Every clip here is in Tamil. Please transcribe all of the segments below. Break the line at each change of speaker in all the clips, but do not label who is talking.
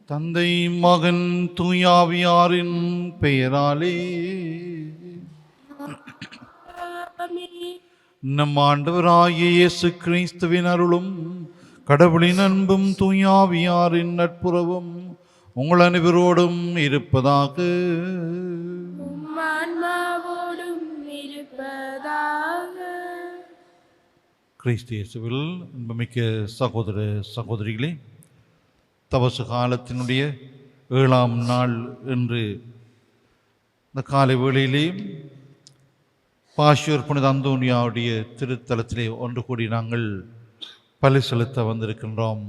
தந்தை மகன் தூயாவியாரின் பெயராலே நம் ஆண்டவராகிய இயேசு கிறிஸ்துவின் அருளும் கடவுளின் அன்பும் தூயாவியாரின் நட்புறவும் உங்கள் அனைவரோடும் இருப்பதாக. கிறிஸ்து இயேசுவில் அன்புமிக்க சகோதர சகோதரிகளே, தவசு காலத்தினுடைய 7ஆம் நாள் என்று இந்த காலை வேளையிலே பாஷியோர் புனித அந்தோனியாவுடைய திருத்தலத்திலே ஒன்று கூடி நாங்கள் பலி செலுத்த வந்திருக்கின்றோம்.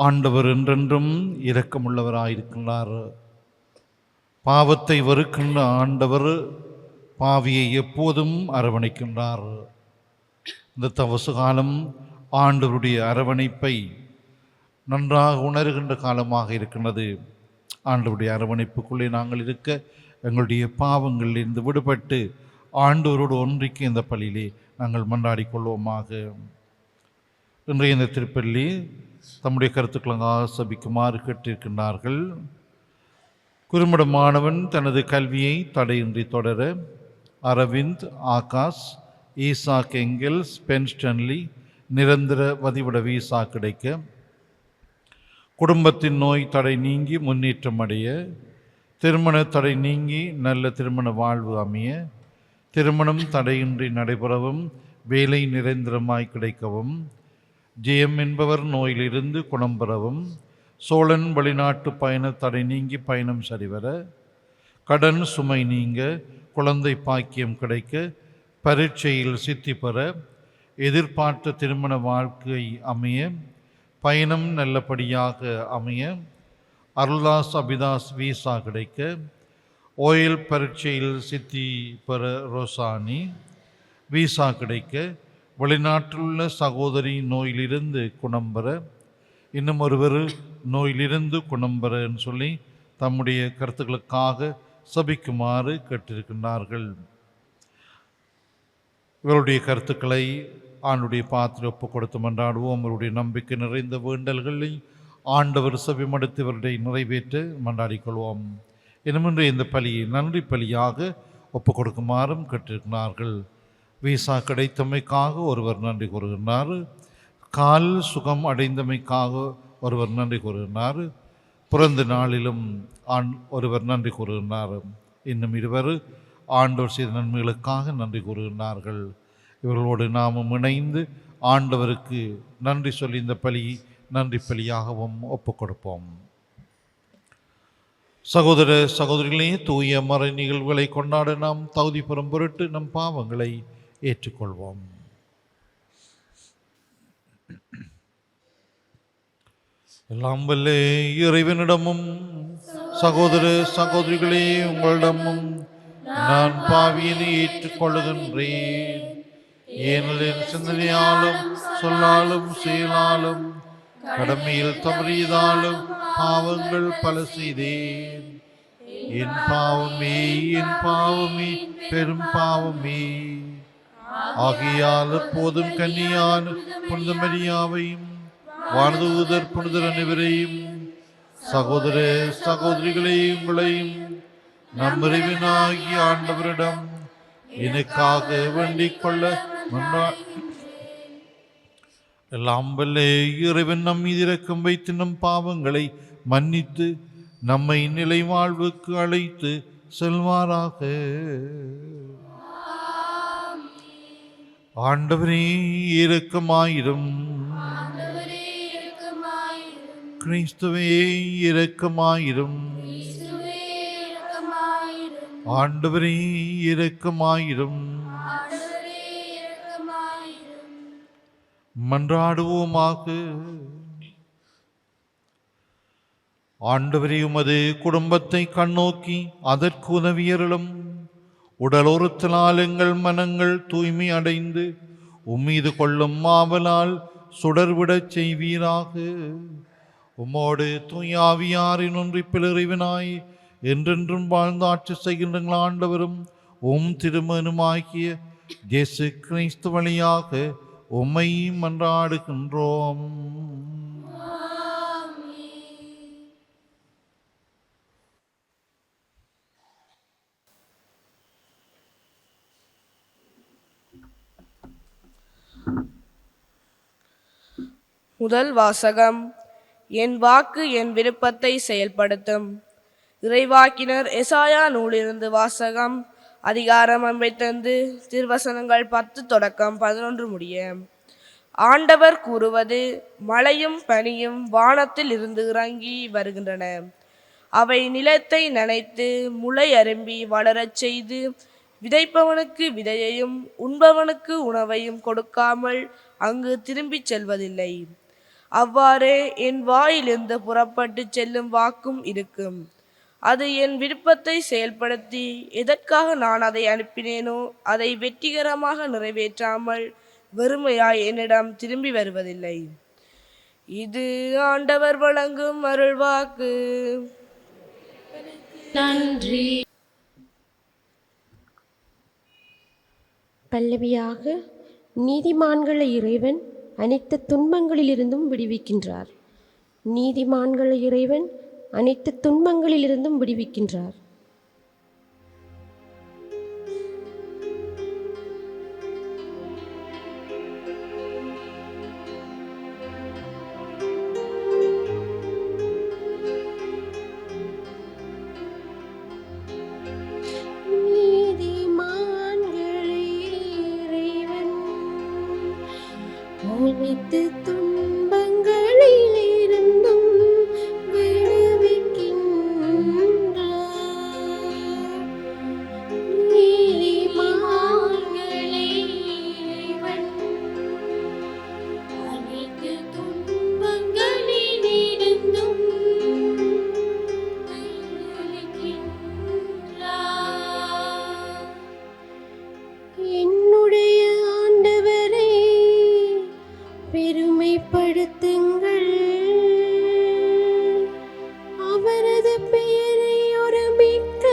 ஆண்டவர் என்றென்றும் இரக்கமுள்ளவராயிருக்கின்றார். பாவத்தை வெறுக்கின்ற ஆண்டவர் பாவியை எப்போதும் அரவணைக்கின்றார். இந்த தவசு காலம் ஆண்டவருடைய அரவணைப்பை நன்றாக உணர்கின்ற காலமாக இருக்கின்றது. ஆண்டவருடைய அரவணைப்புக்குள்ளே நாங்கள் இருக்க, எங்களுடைய பாவங்களிலிருந்து விடுபட்டு ஆண்டவரோடு ஒன்றிக்கு இந்த பள்ளியிலே நாங்கள் மன்றாடி கொள்வோமாக. இன்றைய இந்த திருப்பள்ளி தம்முடைய கருத்துக்களாக சபிக்குமாறு கேட்டிருக்கின்றார்கள். குறும்பட மாணவன் தனது கல்வியை தடையின்றி தொடர அரவிந்த், ஆகாஷ், ஈசாக் எங்கெல்ஸ், பென்ஸ்டன்லி நிரந்தர வதிவிட வீசா கிடைக்க, குடும்பத்தின் நோய் தடை நீங்கி முன்னேற்றம் அடைய, திருமண தடை நீங்கி நல்ல திருமண வாழ்வு அமைய, திருமணம் தடையின்றி நடைபெறவும் வேலை நிரந்தரமாய் கிடைக்கவும், ஜெயம் என்பவர் நோயிலிருந்து குணம் பெறவும், சோழன் வெளிநாட்டு பயண தடை நீங்கி பயணம் சரிவர, கடன் சுமை நீங்க குழந்தை பாக்கியம் கிடைக்க, பரீட்சையில் சித்தி பெற, எதிர்பார்த்த திருமண வாழ்க்கை அமைய, பயணம் நல்லபடியாக அமைய, அருள்தாஸ் அபிதாஸ் வீசா கிடைக்க, ஓயல் பரீட்சையில் சித்தி பெற ரோசானி வீசா கிடைக்க, வெளிநாட்டிலுள்ள சகோதரி நோயிலிருந்து குணம் பெற, இன்னும் ஒருவர் நோயிலிருந்து குணம் பெறன்னு சொல்லி தம்முடைய கருத்துக்களுக்காக சபிக்குமாறு கேட்டிருக்கின்றார்கள். இவருடைய கருத்துக்களை ஆண்டுடைய பாத்திர ஒப்பு கொடுத்து மன்றாடுவோம். அவருடைய நம்பிக்கை நிறைந்த வேண்டல்களை ஆண்டவர் செவிமடுத்து இவருடைய நிறைவேற்ற மன்றாடிக்கொள்வோம். இனிமின்ற இந்த பலியை நன்றி பலியாக ஒப்பு கொடுக்குமாறும் கேட்டிருக்கிறார்கள். வீசா கிடைத்தமைக்காக ஒருவர் நன்றி கூறுகின்றார். கால் சுகம் அடைந்தமைக்காக ஒருவர் நன்றி கூறுகின்றார். பிறந்த நாளிலும் ஒருவர் நன்றி கூறுகின்றார். இன்னும் இருவர் ஆண்டவர் செய்த நன்மைகளுக்காக நன்றி கூறுகின்றார்கள். இவர்களோடு நாமும் இணைந்து ஆண்டவருக்கு நன்றி சொல்லி இந்த பலி நன்றி பலியாகவும் ஒப்புக் கொடுப்போம். சகோதர சகோதரிகளே, தூய மறை நிகழ்வுகளை கொண்டாட நாம் தகுதி பெறும் பொருட்டு நம் பாவங்களை ஏற்றுக்கொள்வோம். எல்லாம் வல்ல இறைவனிடமும் சகோதர சகோதரிகளே உங்களிடமும் நான் பாவியனை ஏற்றுக்கொள்ளுகின்றேன். ஏனெனில் சிந்தனையாலும் சொல்லாலும் செயலாலும் கடமையில் தவறியதாலும் பாவங்கள் பல செய்தேன். என் பாவமே, என் பாவமே, பெரும் பாவமே. ஆகையால் எப்போதும் கன்னியான புனித மரியாவையும் வானதூதர் புனிதர் அனைவரையும் சகோதர சகோதரிகளை உங்களையும் நம் இறைவனாகிய ஆண்டவரிடம் எனக்காக வேண்டிக் கொள்ள எல்லாம் வல்ல இறைவன் நம் மீது இரக்கம் வைத்து நம் பாவங்களை மன்னித்து நம்மை நிலை வாழ்வுக்கு அழைத்து செல்வாராக. ஆண்டவரே இரக்கமாயிரும். கிறிஸ்துவே இரக்கமாயிரும். ஆண்டவரே இரக்கமாயிரும். மன்றாடுவோமாக. ஆண்டவரே, உமது குடும்பத்தை கண்ணோக்கி அதற்கு உதவியருளும். உடலொருத்தலால் எங்கள் மனங்கள் தூய்மை அடைந்து உம்மீது கொள்ளும் மாவலால் சுடர்விடச் செய்வீராக. உம்மோடு தூயாவியாரின் ஒன்றிப்பில் இறைவனாய் என்றென்றும் வாழ்ந்து ஆட்சி செய்கின்ற ஆண்டவரும் திருமனுமாகிய இயேசு கிறிஸ்து வழியாக உம்மை மன்றாடுகின்றோம்.
முதல் வாசகம். என் வாக்கு என் விருப்பத்தை செயல்படுத்தும். இறைவாக்கினர் எசாயா நூலிருந்து வாசகம். அதிகாரம் 55 திருவசனங்கள் 10 தொடக்கம் 11 முடிய. ஆண்டவர் கூறுவது, மழையும் பனியும் வானத்தில் இருந்து இறங்கி வருகின்றன. அவை நிலத்தை நனைத்து முளை அரும்பி வளரச் செய்து விதைப்பவனுக்கு விதையையும் உண்பவனுக்கு உணவையும் கொடுக்காமல் அங்கு திரும்பிச் செல்வதில்லை. அவ்வாறே என் வாயிலிருந்து புறப்பட்டு செல்லும் வாக்கும் இருக்கும். அது என் விருப்பத்தை செயல்படுத்தி எதற்காக நான் அதை அனுப்பினேனோ அதை வெற்றிகரமாக நிறைவேற்றாமல் வெறுமையாய் என்னிடம் திரும்பி வருவதில்லை. இது ஆண்டவர் வழங்கும் அருள்வாக்கு.
நன்றி. பல்லவியாக, நீதிமான்களை இறைவன் அனைத்து துன்பங்களிலிருந்தும் விடுவிக்கின்றார். நீதிமான்களை இறைவன் அனைத்து துன்பங்களிலிருந்தும் விடுவிக்கின்றார். அனைத்து துன்பங்களிலிருந்தும் விடுவிக்கின்றார். நீதிமான்களை இறைவன் அனைத்து துன்பங்களிலிருந்தும் விடுவிக்கின்றார். என்னுடைய ஆண்டவரே, பெருமைப்படுத்துங்கள். அவரது பெயரை ஒருமிக்க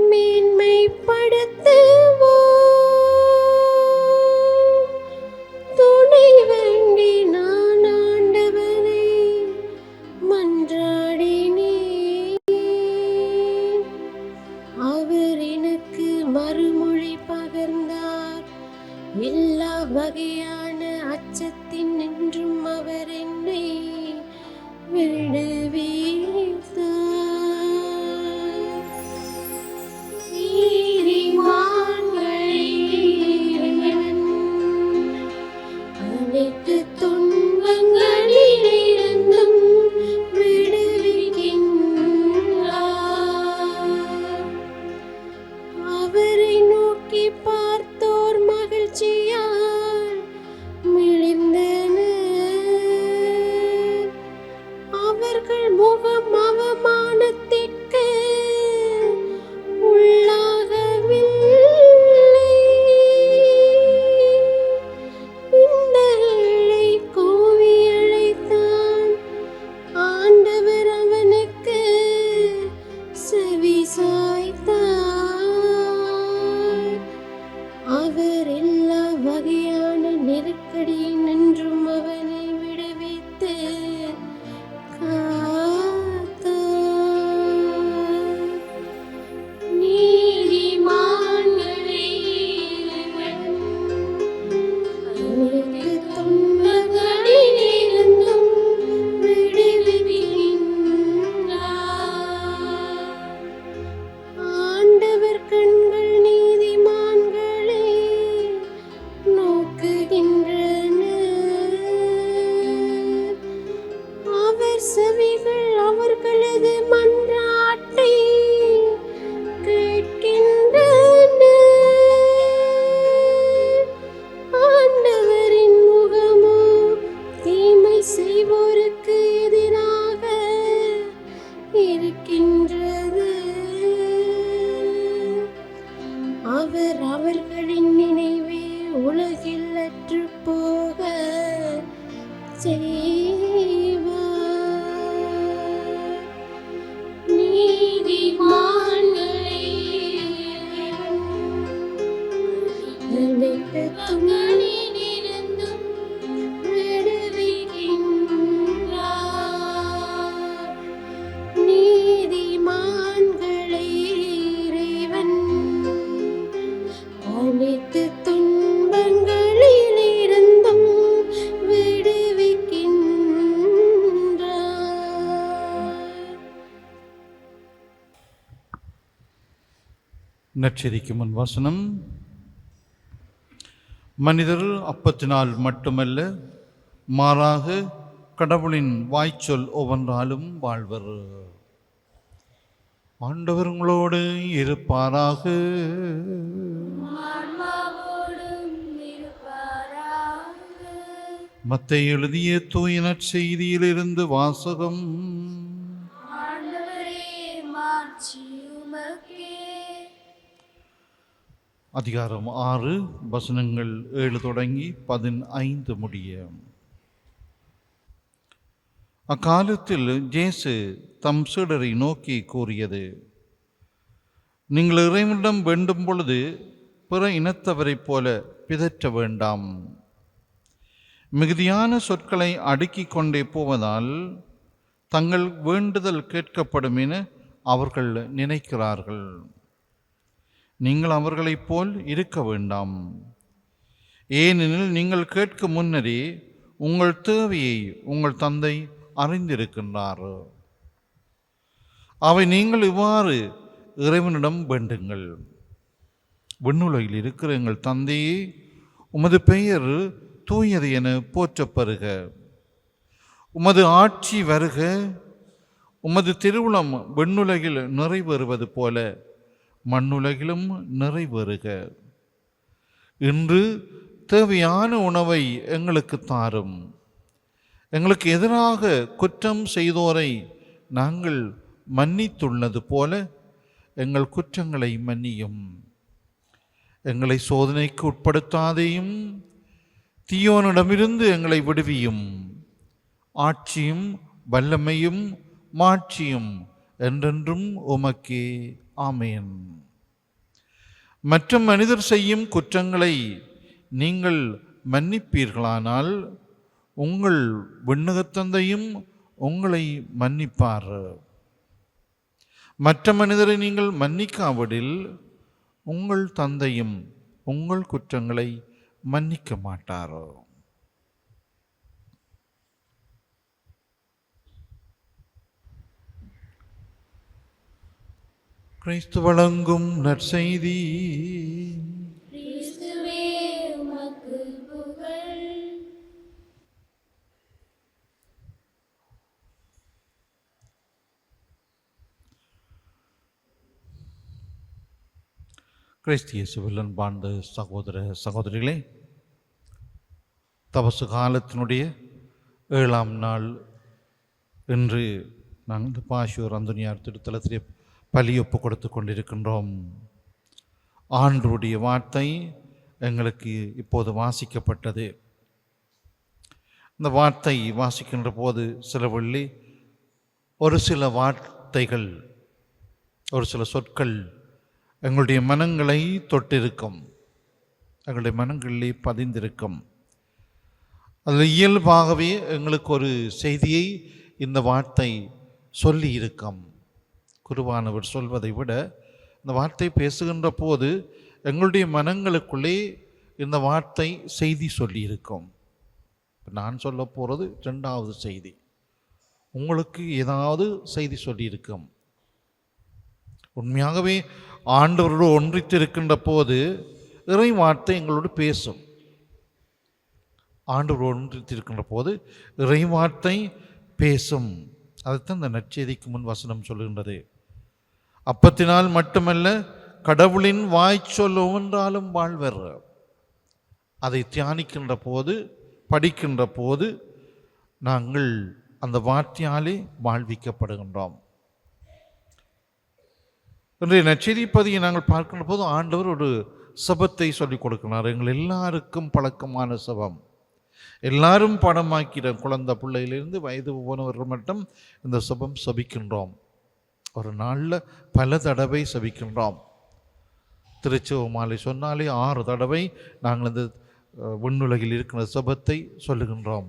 மேன்மைப்படுத்துவோம். துணை வேண்டி நான் ஆண்டவரை மன்றாடினேன். அவர் எனக்கு மறுமொழி பகர்ந்தார். எல்லா வகையான அச்சத்தின் நின்றும் அவர் என்னை விடுவித்தார். நீதிமான்களை இறைவன் அனைத்து துன்பங்களிலிருந்தும் விடுவிக்கின்றார். அவரை நோக்கி பார்த்தோர் மகிழ்ச்சியால் மிளிர்ந்தனர். அவர்கள் முகம் அவமானத்திற்கு உள்ளாகவில்லை. இந்த ஏழை கூவி அழைத்தான். ஆண்டவர் அவனுக்கு செவி சாய்த்தார். அவர் எல்லா வகையான நெருக்கடியில் நின்றும் அவனை விடுவித்து காத்தார். நீதிமான்களை இறைவன் அனைத்து துன்பங்களிலிருந்தும் விடுவிக்கின்றார். ஆண்டவர் கண்கள் நீதிமான்களை நோக்குகின்றன. அவர் செவிகள் அவர்களது மன்றாட்டை கேட்கின்றன. ஆண்டவரின் முகமோ தீமை செய்வோருக்கு எதிராக இருக்கின்றது. அவர் அவர்களின் நினைவே உலகில் அற்றுப் போக செய்வார். நீதிமான்களை இறைவன் அனைத்து துன்பங்களிலிருந்தும் விடுவிக்கின்றார்.
நற்செய்திக்கு முன் வசனம். மனிதர் அப்பத்தினால் மட்டுமல்ல, மாறாக கடவுளின் வாய்ச்சொல் ஒவ்வொன்றாலும் வாழ்வர். ஆண்டவர் உங்களோடு இருப்பாராக. மத்தேயு எழுதிய தூய நற்செய்தியிலிருந்து வாசகம். அதிகாரம் 6 வசனங்கள் 7 தொடங்கி 15 முடிய. அக்காலத்தில் இயேசு தம் சீடரை நோக்கி கூறியது: நீங்கள் இறைவனிடம் வேண்டும் பொழுது பிற இனத்தவரைப் போல பிதற்ற வேண்டாம். மிகுதியான சொற்களை அடுக்கிக் கொண்டே போவதால் தங்கள் வேண்டுதல் கேட்கப்படும் என அவர்கள் நினைக்கிறார்கள். நீங்கள் அவர்களைப் போல் இருக்க வேண்டாம். ஏனெனில் நீங்கள் கேட்கும் முன்னரே உங்கள் தேவையை உங்கள் தந்தை அறிந்திருக்கின்றார். அவை நீங்கள் இவ்வாறு இறைவனிடம் வேண்டுங்கள்: விண்ணுலகில் இருக்கிற எங்கள் தந்தையே, உமது பெயர் தூயது என போற்றப்பெறுக. உமது ஆட்சி வருக. உமது திருவுளம் விண்ணுலகில் நிறைவேறுவது போல மண்ணுலகிலும் நிறைவேறுக. இன்று தேவையான உணவை எங்களுக்கு தாரும். எங்களுக்கு எதிராக குற்றம் செய்தோரை நாங்கள் மன்னித்துள்ளது போல எங்கள் குற்றங்களை மன்னியும். எங்களை சோதனைக்கு உட்படுத்தாதேயும், தீயோனிடமிருந்து எங்களை விடுவியும். ஆட்சியும் வல்லமையும் மாட்சியும் என்றென்றும் உமக்கே. ஆமென். மற்ற மனிதர் செய்யும் குற்றங்களை நீங்கள் மன்னிப்பீர்களானால் உங்கள் விண்ணகத் தந்தையும் உங்களை மன்னிப்பார். மற்ற மனிதரை நீங்கள் மன்னிக்காவிடில் உங்கள் தந்தையும் உங்கள் குற்றங்களை மன்னிக்க மாட்டார். கிறிஸ்து வழங்கும் நற்செய்தி. கிறிஸ்து இயேசுவில் அன்பார்ந்த சகோதர சகோதரிகளே, தபசு காலத்தினுடைய 7ஆம் நாள் இன்று நாங்கள் இந்த பாஷூர் அந்தோனியார் திருத்தலத்திலே பலியொப்பு கொடுத்து கொண்டிருக்கின்றோம். ஆண்டவருடைய வார்த்தை எங்களுக்கு இப்போது வாசிக்கப்பட்டது. இந்த வார்த்தை வாசிக்கின்ற போது சில வள்ளி ஒரு சில வார்த்தைகள், ஒரு சில சொற்கள் எங்களுடைய மனங்களை தொட்டிருக்கும், எங்களுடைய மனங்களிலே பதிந்திருக்கும். அதில் இயல்பாகவே எங்களுக்கு ஒரு செய்தியை இந்த வார்த்தை சொல்லி இருக்கும். குருவானவர் சொல்வதை விட இந்த வார்த்தை பேசுகின்ற போது எங்களுடைய மனங்களுக்குள்ளே இந்த வார்த்தை செய்தி சொல்லியிருக்கும். நான் சொல்ல போகிறது 2வது செய்தி. உங்களுக்கு ஏதாவது செய்தி சொல்லியிருக்கும். உண்மையாகவே ஆண்டவரோடு ஒன்றித்திருக்கின்ற போது இறை வார்த்தை எங்களோடு பேசும். ஆண்டவரோடு ஒன்றித்திருக்கின்ற போது இறை வார்த்தை பேசும். அதைத்தான் இந்த நற்செய்திக்கு முன் வசனம் சொல்கின்றது. அப்பத்தினால் மட்டுமல்ல, கடவுளின் வாய்ச்சொல் ஒவ்வொன்றாலும் வாழ்வர். அதை தியானிக்கின்ற போது, படிக்கின்ற போது நாங்கள் அந்த வார்த்தையாலே வாழ்விக்கப்படுகின்றோம். இன்றைய நற்செய்தி பதியை நாங்கள் பார்க்கின்ற போது ஆண்டவர் ஒரு சபத்தை சொல்லிக் கொடுக்கிறார். எங்கள் எல்லாருக்கும் பழக்கமான சபம். எல்லாரும் படமாக்கிற குழந்தை பிள்ளையிலிருந்து வயது போனவர்கள் மட்டும் இந்த சபம் சபிக்கின்றோம். ஒரு நாளில் பல தடவை சபிக்கின்றோம். திருச்செவ மாலை சொன்னாலே 6 தடவை நாங்கள் இந்த விண்ணுலகில் இருக்கிற சபத்தை சொல்லுகின்றோம்.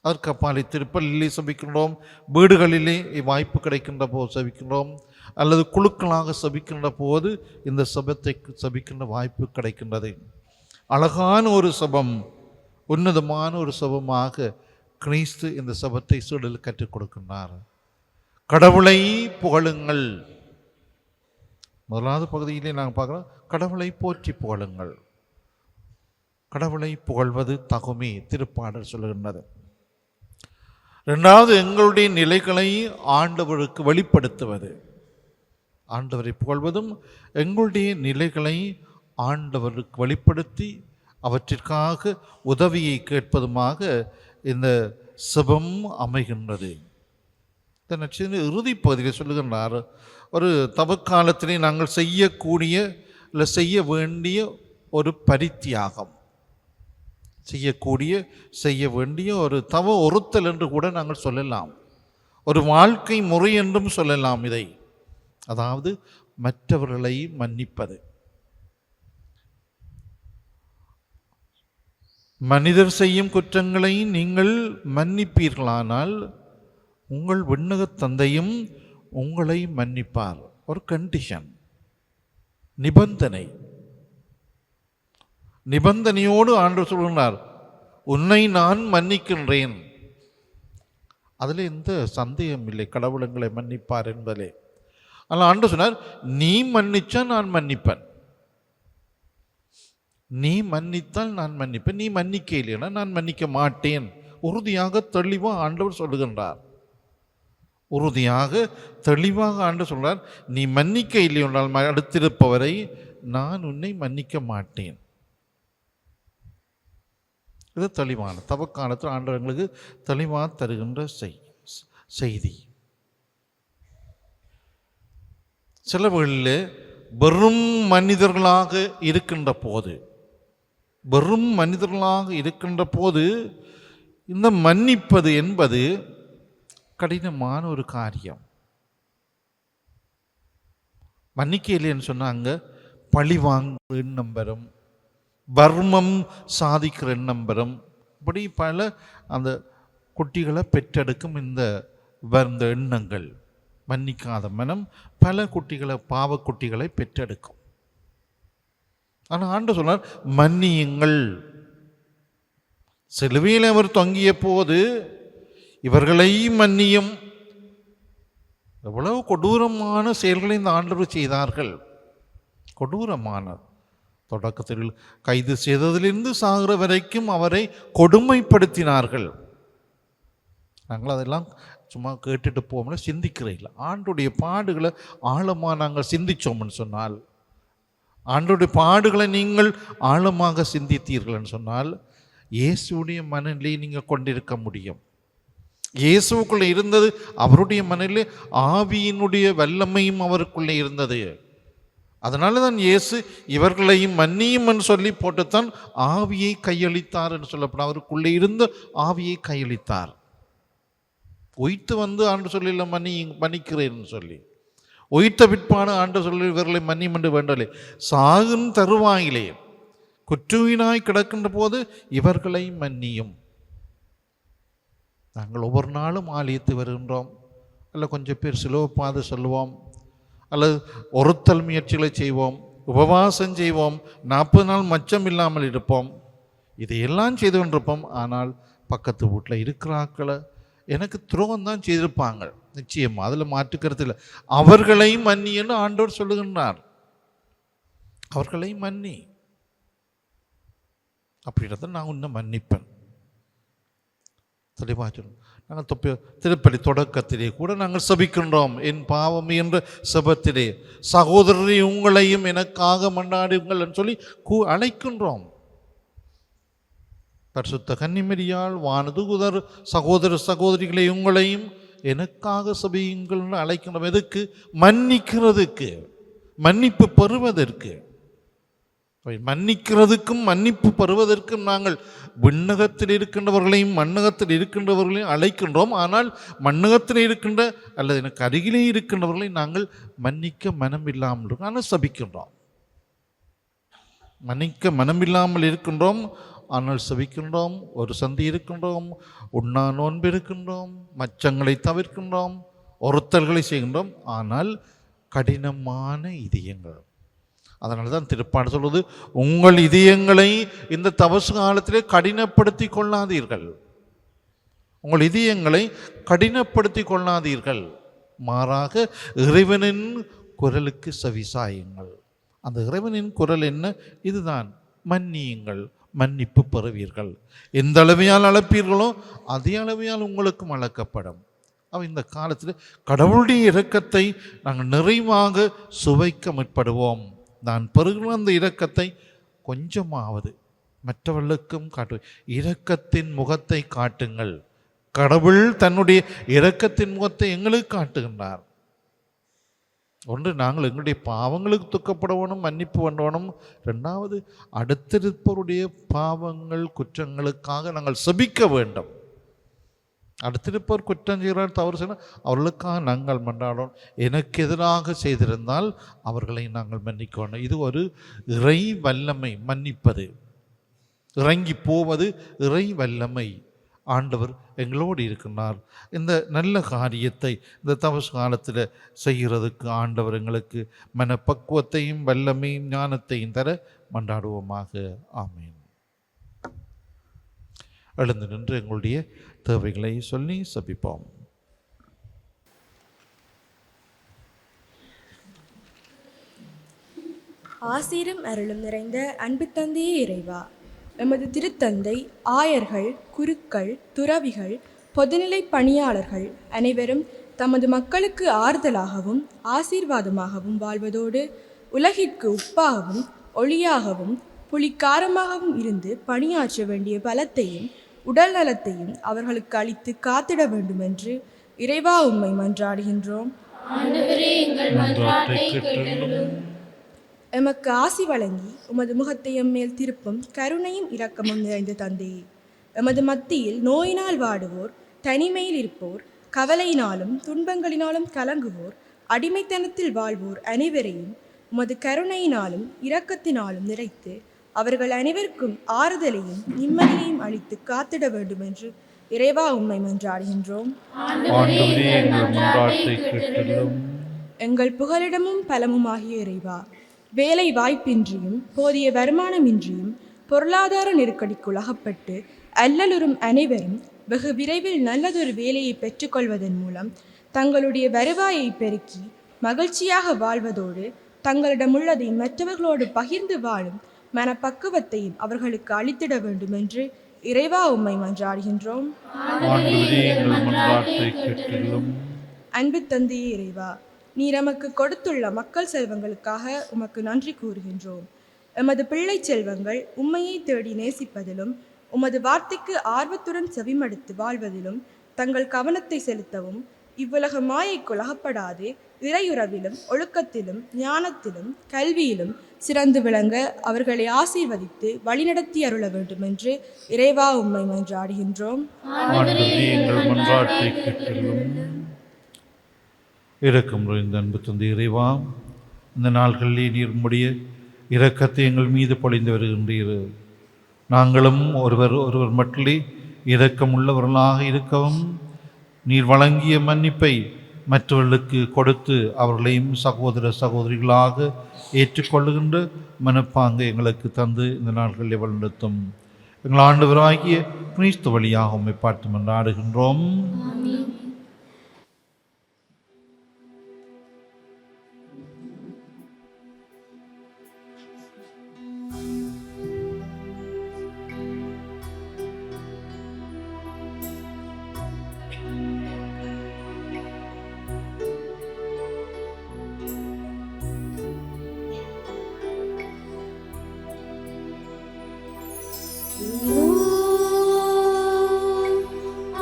அதற்கு அப்பாலை திருப்பலிலே சபிக்கின்றோம். வீடுகளிலே வாய்ப்பு கிடைக்கின்ற போது சபிக்கின்றோம். அல்லது குழுக்களாக சபிக்கின்ற போது இந்த சபத்தை சபிக்கின்ற வாய்ப்பு கிடைக்கின்றது. அழகான ஒரு சபம், உன்னதமான ஒரு சபமாக கிறிஸ்து இந்த சபத்தை சூழலில் கற்றுக் கொடுக்கின்றார். கடவுளை புகழுங்கள். முதலாவது பகுதியிலே நாங்கள் பார்க்குறோம், கடவுளை போற்றி புகழுங்கள். கடவுளை புகழ்வது தகுமே திருப்பாடல் சொல்லுகின்றது. ரெண்டாவது, எங்களுடைய நிலைகளை ஆண்டவருக்கு வெளிப்படுத்துவது. ஆண்டவரை புகழ்வதும் எங்களுடைய நிலைகளை ஆண்டவருக்கு வெளிப்படுத்தி அவற்றிற்காக உதவியை கேட்பதுமாக இந்த செபம் அமைகின்றது. இந்த இறுதி பகுதியில் சொல்லுகின்றார், ஒரு தவக்காலத்திலே நாங்கள் செய்யக்கூடிய இல்லை செய்ய வேண்டிய ஒரு பரித்தியாகம், செய்ய வேண்டிய ஒரு தவ ஒருத்தல் என்று கூட நாங்கள் சொல்லலாம், ஒரு வாழ்க்கை முறை என்றும் சொல்லலாம் இதை. அதாவது மற்றவர்களை மன்னிப்பது. மனிதர் செய்யும் குற்றங்களை நீங்கள் மன்னிப்பீர்களானால் உங்கள் விண்ணகத் தந்தையும் உங்களை மன்னிப்பார். ஒரு கண்டிஷன், நிபந்தனையோடு ஆண்டவர் சொல்கிறார், உன்னை நான் மன்னிக்கின்றேன். அதில் எந்த சந்தேகம் இல்லை, கடவுள் எங்களை மன்னிப்பார் என்பதிலே. ஆனால் ஆண்டவர் சொன்னார், நீ மன்னிச்சா நான் மன்னிப்பேன், நீ மன்னித்தால் நான் மன்னிப்பேன், நீ மன்னிக்க இல்லைன்னா நான் மன்னிக்க மாட்டேன். உறுதியாக தெளிவாக ஆண்டவர் சொல்லுகின்றார். உறுதியாக தெளிவாக ஆண்டவர் சொல்கிறார், நீ மன்னிக்க இல்லை என்றால் அடுத்திருப்பவரை நான் உன்னை மன்னிக்க மாட்டேன். இது தெளிவான தவக்காலத்தில் ஆண்டவர் எங்களுக்கு தெளிவாக தருகின்ற செய்தி. சில வேளையில் வெறும் மனிதர்களாக இருக்கின்ற போது இந்த மன்னிப்பது என்பது கடினமான ஒரு காரியம். மன்னிக்க இல்லைன்னு சொன்னாங்க, பழி வாங்குற எண்ணம் வரும், வர்மம் சாதிக்கிற எண்ணம் வரும். இப்படி பல அந்த குட்டிகளை பெற்றெடுக்கும் இந்த எண்ணங்கள். மன்னிக்காத மனம் பல குட்டிகளை, பாவ குட்டிகளை பெற்றெடுக்கும். ஆனால் ஆண்டவர் சொன்னார், மன்னியுங்கள். சிலுவையில் அவர் தொங்கிய போது இவர்களை மன்னியும். எவ்வளவு கொடூரமான செயல்களை இந்த ஆண்டவர் செய்தார்கள். கொடூரமான, தொடக்கத்தில் கைது செய்ததிலிருந்து சாகிற வரைக்கும் அவரை கொடுமைப்படுத்தினார்கள். நாங்கள் அதெல்லாம் சும்மா கேட்டுட்டு போவோம்னா சிந்திக்கிறீங்களா? ஆண்டுடைய பாடுகளை ஆழமாக நாங்கள் சிந்தித்தோம்னு சொன்னால், ஆண்டுடைய பாடுகளை நீங்கள் ஆழமாக சிந்தித்தீர்கள்னு சொன்னால் இயேசுடைய மனநிலையை நீங்கள் கொண்டிருக்க முடியும். இயேசுக்குள்ளே இருந்தது அவருடைய மனநிலை, ஆவியினுடைய வல்லமையும் அவருக்குள்ளே இருந்தது. அதனால தான் இயேசு இவர்களையும் மன்னியும் என்று சொல்லி போட்டுத்தான் ஆவியை கையளித்தார் என்று சொல்லப்படும். அவருக்குள்ளே இருந்த ஆவியை கையளித்தார். உயிர்த்து வந்து ஆண்டு சொல்லி மன்னிக்கிறேன்னு சொல்லி, உயிர்த்த பிற்பாடு ஆண்டு சொல்லி இவர்களை மன்னியும் என்று வேண்டலே, சாகும் தருவாயிலே குற்றுயினாய் கிடக்கின்ற போது இவர்களை மன்னியும். நாங்கள் ஒவ்வொரு நாளும் ஆலயத்து வருகின்றோம், அல்ல கொஞ்சம் பேர் சிலுவைப்பாதை சொல்லுவோம், அல்லது ஒருத்தல் முயற்சிகளை செய்வோம், உபவாசம் செய்வோம், 40 நாள் மச்சம் இல்லாமல் இருப்போம், இதையெல்லாம் செய்து கொண்டிருப்போம். ஆனால் பக்கத்து வீட்டில் இருக்கிறாக்களை எனக்கு துரோகம் தான் செய்திருப்பாங்க, நிச்சயமாக அதில் மாற்றுக்கிறது இல்லை. அவர்களை மன்னி என்று ஆண்டவர் சொல்லுகின்றார். அவர்களை மன்னி, அப்படின்றத நான் இன்னும் மன்னிப்பேன். தெளிவாக சொல்லணும். நாங்கள் திருப்பலி தொடக்கத்திலே கூட நாங்கள் சபிக்கின்றோம், என் பாவம் என்ற சபத்திலே சகோதரரை உங்களையும் எனக்காக மன்றாடுங்கள் என்று சொல்லி அழைக்கின்றோம். பரிசுத்த கன்னிமரியால் வானதூதர் சகோதர சகோதரிகளை உங்களையும் எனக்காக சபியுங்கள் அழைக்கின்றோம். எதுக்கு? மன்னிக்கிறதுக்கு, மன்னிப்பு பெறுவதற்கு. மன்னிக்கிறதுக்கும் மன்னிப்பு பெறுவதற்கும் நாங்கள் விண்ணகத்தில் இருக்கின்றவர்களையும் மண்ணகத்தில் இருக்கின்றவர்களையும் அழைக்கின்றோம். ஆனால் மண்ணகத்தில் இருக்கின்ற அல்லது எனக்கு அருகிலே இருக்கின்றவர்களை நாங்கள் மன்னிக்க மனமில்லாமல் இருக்கோம், ஆனால் சபிக்கின்றோம். மன்னிக்க மனமில்லாமல் இருக்கின்றோம், ஆனால் சபிக்கின்றோம். ஒரு சந்தி இருக்கின்றோம், உண்ணா நோன்பு இருக்கின்றோம், மச்சங்களை தவிர்க்கின்றோம், ஒருத்தல்களை செய்கின்றோம், ஆனால் கடினமான இதயங்கள். அதனால தான் திருப்பாடு சொல்வது, உங்கள் இதயங்களை இந்த தவசு காலத்திலே கடினப்படுத்தி கொள்ளாதீர்கள். உங்கள் இதயங்களை கடினப்படுத்தி கொள்ளாதீர்கள், மாறாக இறைவனின் குரலுக்கு செவிசாயுங்கள். அந்த இறைவனின் குரல் என்ன? இதுதான், மன்னியுங்கள், மன்னிப்பு பெறுவீர்கள். எந்த அளவையால் அளப்பீர்களோ அதே அளவையால் உங்களுக்கும் அளக்கப்படும். இந்த காலத்தில் கடவுளுடைய இரக்கத்தை நாங்கள் நிறைவாக சுவைக்க முற்படுவோம். நான் பெறுகிற அந்த இரக்கத்தை கொஞ்சமாவது மற்றவர்களுக்கும் காட்டுவேன். இரக்கத்தின் முகத்தை காட்டுங்கள். கடவுள் தன்னுடைய இரக்கத்தின் முகத்தை எங்களுக்கு காட்டுகின்றார். ஒன்று, நாங்கள் எங்களுடைய பாவங்களுக்கு துக்கப்படணும், மன்னிப்பு பண்ணணும். ரெண்டாவது, அடுத்திருப்பவருடைய பாவங்கள் குற்றங்களுக்காக நாங்கள் செபிக்க வேண்டும். அடுத்திருப்பவர் குற்றம் செய்கிறார், தவறு செய்யணும், அவர்களுக்காக நாங்கள் மன்றாடணும். எனக்கு எதிராக செய்திருந்தால் அவர்களை நாங்கள் மன்னிக்கணும். இது ஒரு இறை வல்லமை. மன்னிப்பது, இறங்கி போவது இறை வல்லமை. ஆண்டவர் எங்களோடு இருக்கின்றார். இந்த நல்ல காரியத்தை இந்த தவச காலத்தில் செய்கிறதுக்கு ஆண்டவர் எங்களுக்கு மனப்பக்குவத்தையும் வல்லமையும் ஞானத்தையும் தர மன்றாடுவோமாக. ஆமீன். எழுந்து நின்று எங்களுடைய தேவைகளை சொல்லி சபிப்போம்.
ஆசீரும் அருளும் நிறைந்த அன்பு தந்தையே இறைவா, எமது திருத்தந்தை, ஆயர்கள், குருக்கள், துறவிகள், பொதுநிலை பணியாளர்கள் அனைவரும் தமது மக்களுக்கு ஆறுதலாகவும் ஆசீர்வாதமாகவும் வாழ்வதோடு உலகிற்கு உப்பாகவும் ஒளியாகவும் புலிக்காரமாகவும் இருந்து பணியாற்ற வேண்டிய பலத்தையும் உடல் நலத்தையும் அவர்களுக்கு அளித்து காத்திட வேண்டும் என்று இறைவா உம்மை மன்றாடுகின்றோம். எமக்கு ஆசி வழங்கி உமது முகத்தை எம்மேல் திருப்பும் கருணையும் இரக்கமும் நிறைந்த தந்தையே, எமது மத்தியில் நோயினால் வாடுவோர், தனிமையில் இருப்போர், கவலையினாலும் துன்பங்களினாலும் கலங்குவோர், அடிமைத்தனத்தில் வாழ்வோர் அனைவரையும் உமது கருணையினாலும் இரக்கத்தினாலும் நிறைத்து அவர்கள் அனைவருக்கும் ஆறுதலையும் நிம்மதியையும் அளித்து காத்திட வேண்டும் என்று இறைவா உம்மை மன்றாடுகின்றோம். எங்கள் புகலிடமும் பலமுமாகிய இறைவா, வேலை வாய்ப்பின்றியும் போதிய வருமானமின்றியும் பொருளாதார நெருக்கடிக்குள் அகப்பட்டு அல்லலுறும் அனைவரும் வெகு விரைவில் நல்லதொரு வேலையை பெற்றுக்கொள்வதன் மூலம் தங்களுடைய வருவாயை பெருக்கி மகிழ்ச்சியாக வாழ்வதோடு தங்களிடமுள்ளதை மற்றவர்களோடு பகிர்ந்து வாழும் மனப்பக்குவத்தையும் அவர்களுக்கு அளித்திட வேண்டும் என்று இறைவா உம்மை மன்றாடுகின்றோம். அன்பு தந்தையே இறைவா, நீர் எமக்கு கொடுத்துள்ள மக்கள் செல்வங்களுக்காக உமக்கு நன்றி கூறுகின்றோம். எமது பிள்ளை செல்வங்கள் உம்மையை தேடி நேசிப்பதிலும் உமது வார்த்தைக்கு ஆர்வத்துடன் செவிமடுத்து வாழ்வதிலும் தங்கள் கவனத்தை செலுத்தவும், இவ்வுலக மாயைக்குள் அகப்படாது இறையுறவிலும் ஒழுக்கத்திலும் ஞானத்திலும் கல்வியிலும் சிறந்து விளங்க அவர்களை ஆசீர்வதித்து வழிநடத்தி அருள வேண்டும் என்று இறைவா உம்மை மன்றாடுகின்றோம்.
இரக்கம் நிறைந்த அன்பு தந்தை இறைவா, இந்த நாள்களிலே நீர் உம்முடைய இரக்கத்தை எங்கள் மீது பொழிந்து வருகின்றீர். நாங்களும் ஒருவர் மட்டுமே இரக்கம் உள்ளவர்களாக இருக்கவும் நீர் வழங்கிய மன்னிப்பை மற்றவர்களுக்கு கொடுத்து அவர்களையும் சகோதர சகோதரிகளாக ஏற்றுக்கொள்ளுகின்ற மனப்பாங்கை எங்களுக்கு தந்து இந்த நாட்களில் வழிநடத்தும் எங்கள் ஆண்டவராகிய கிறிஸ்து வழியாக உம்மை பார்த்து மன்றாடுகின்றோம்.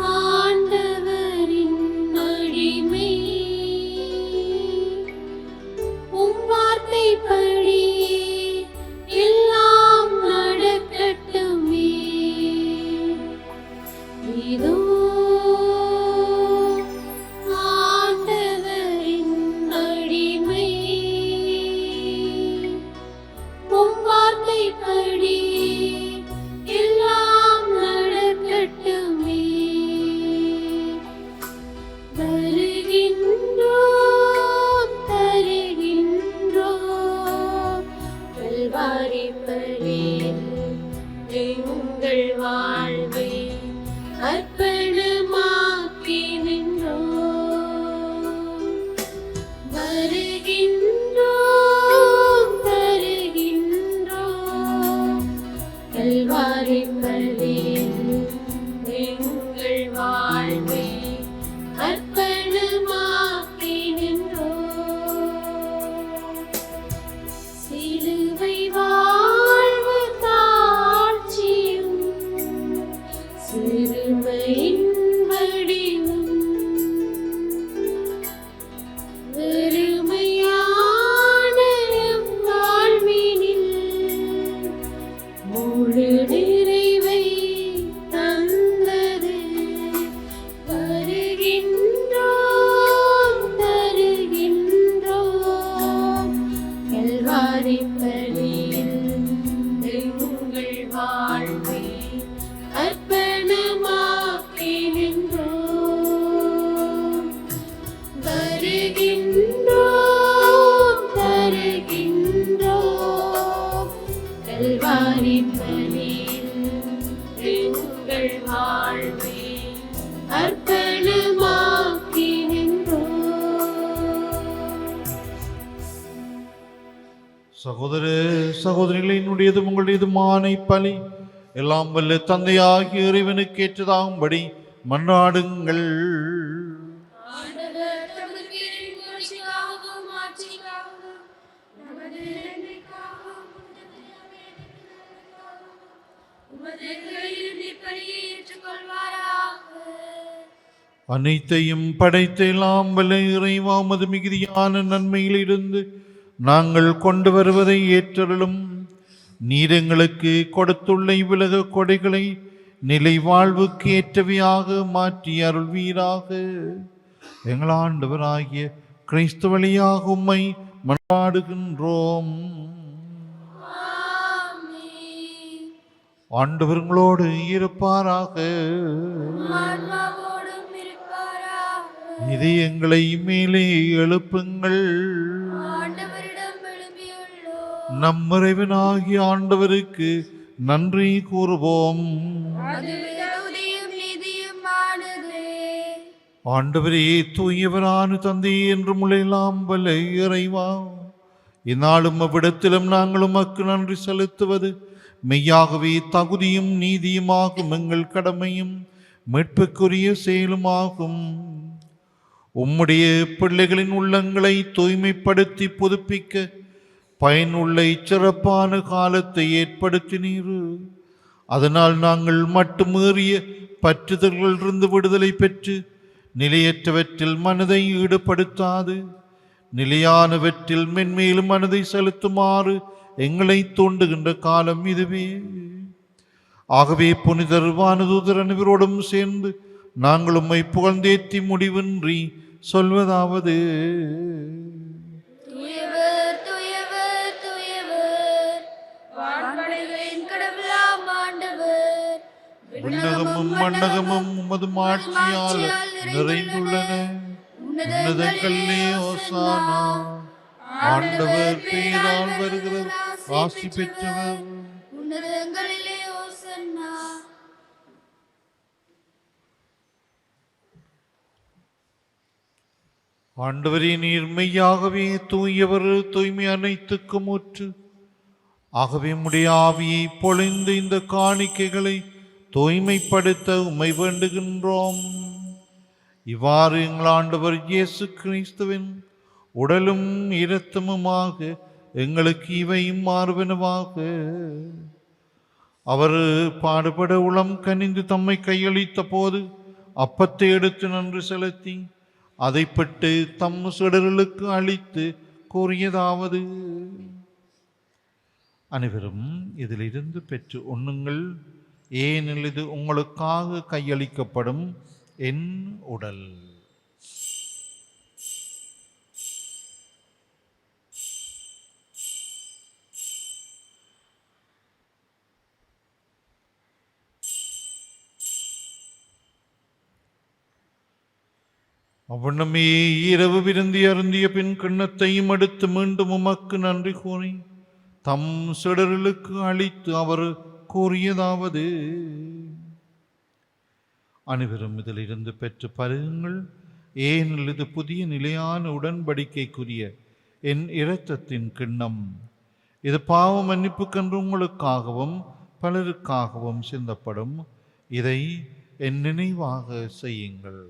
ஆண்டவரே
சகோதர சகோதரிகளை என்னுடையதும் உங்களுடையதுமான பலி எல்லாம் வல்ல தந்தையாகிய இறைவனுக்கு ஏற்றதாகும்படி மன்றாடுங்கள்.
ஆண்டவர் தமது பேரின் புகழ்ச்சிக்காகவும் மாட்சிக்காகவும் நமது நன்மைக்காகவும் உமது கையில் இப்பலியை ஏற்றுக்கொள்வாராக.
அனைத்தையும் படைத்த எல்லாம் வல்ல இறைவா உமது மிகுதியான நன்மையிலிருந்து நாங்கள் கொண்டு வருவதை ஏற்றருளும். நீர் எங்களுக்கு கொடுத்துள்ள இவ்வுலக கொடைகளை நிலை வாழ்வுக்கு ஏற்றவையாக மாற்றி அருள்வீராக. எங்கள் ஆண்டவராகிய கிறிஸ்து வழியாக உம்மை மன்றாடுகின்றோம்.
ஆமென்.
ஆண்டவர்களோடு இருப்பாராக.
ஆன்மாவோடும் இருப்பாராக.
இது எங்களை மேலே எழுப்புங்கள்.
ஆண்டவரிடம் எழும்பியுள்ளோம்.
நம் இறைவனாகிய ஆண்டவருக்கு நன்றி கூறுவோம்.
அது தகுதியும் நீதியுமானதே.
ஆண்டவரே, தூயவரான தந்தை என்று முளையலாம் வல்ல இறைவா, இந்நாளும் அவ்விடத்திலும் நாங்கள் உமக்கு நன்றி செலுத்துவது மெய்யாகவே தகுதியும் நீதியுமாகும் எங்கள் கடமையும் மீட்புக்குரிய செயலுமாகும். உம்முடைய பிள்ளைகளின் உள்ளங்களை தூய்மைப்படுத்தி புதுப்பிக்க பயனுள்ள இச்சிறப்பான காலத்தை ஏற்படுத்தினீர். அதனால் நாங்கள் மட்டுமேறிய பற்றுதல்களிலிருந்து விடுதலை பெற்று நிலையற்றவற்றில் மனதை ஈடுபடுத்தாது நிலையானவற்றில் மென்மேலும் மனதை செலுத்துமாறு எங்களை தூண்டுகின்ற காலம் இதுவே. ஆகவே புனிதர் வானதூதர் அனைவரோடும் சேர்ந்து நாங்கள் உம்மை புகழ்ந்தேத்தி முடிவின்றி சொல்வதாவது:
தூயவர், தூயவர், தூயவர், வான்படைகளின் கடவுளாம் ஆண்டவர்.
விண்ணகமும் மண்ணகமும் உமது மாட்சியால் நிறைந்துள்ளன. உன்னதங்களிலே ஓசானா. ஆண்டவர் பெயரால் வருகிறவர் ஆசி பெற்றவர்.
உன்னதங்களிலே ஓசன்னா.
ஆண்டவரே, நீர் மெய்யாகவே தூயவர், தூய்மை அனைத்துக்கும் ஊற்று. ஆகவே உம்முடைய ஆவியை பொழிந்து இந்த காணிக்கைகளை தூய்மைப்படுத்த உம்மை வேண்டுகின்றோம். இவ்வாறு எங்கள் ஆண்டவர் இயேசு கிறிஸ்துவின் உடலும் இரத்தமுமாக எங்களுக்கு இவையும் மாறுவனவாக. அவர் பாடுபட உளம் கனிந்து தம்மை கையளித்த போது அப்பத்தை எடுத்து நன்றி செலுத்தி அதை பெற்று தம் சீடர்களுக்கு அளித்து கூறியதாவது: அனைவரும் இதிலிருந்து பெற்று உண்ணுங்கள், ஏனெனில் இது உங்களுக்காக கையளிக்கப்படும் என் உடல். அவ்வண்ணமே இரவு விருந்தி அருந்திய பின் கிண்ணத்தையும் எடுத்து மீண்டும் உமக்கு நன்றி கூறி தம் சீடர்களுக்கு அளித்து அவர் கூறியதாவது: அனைவரும் இதிலிருந்து பெற்று பருகுங்கள், ஏனெனில் இது புதிய நிலையான உடன்படிக்கைக்குரிய என் இரத்தத்தின் கிண்ணம். இது பாவ மன்னிப்புக்கென்று உங்களுக்காகவும் பலருக்காகவும் சிந்தப்படும். இதை என் நினைவாக செய்யுங்கள்.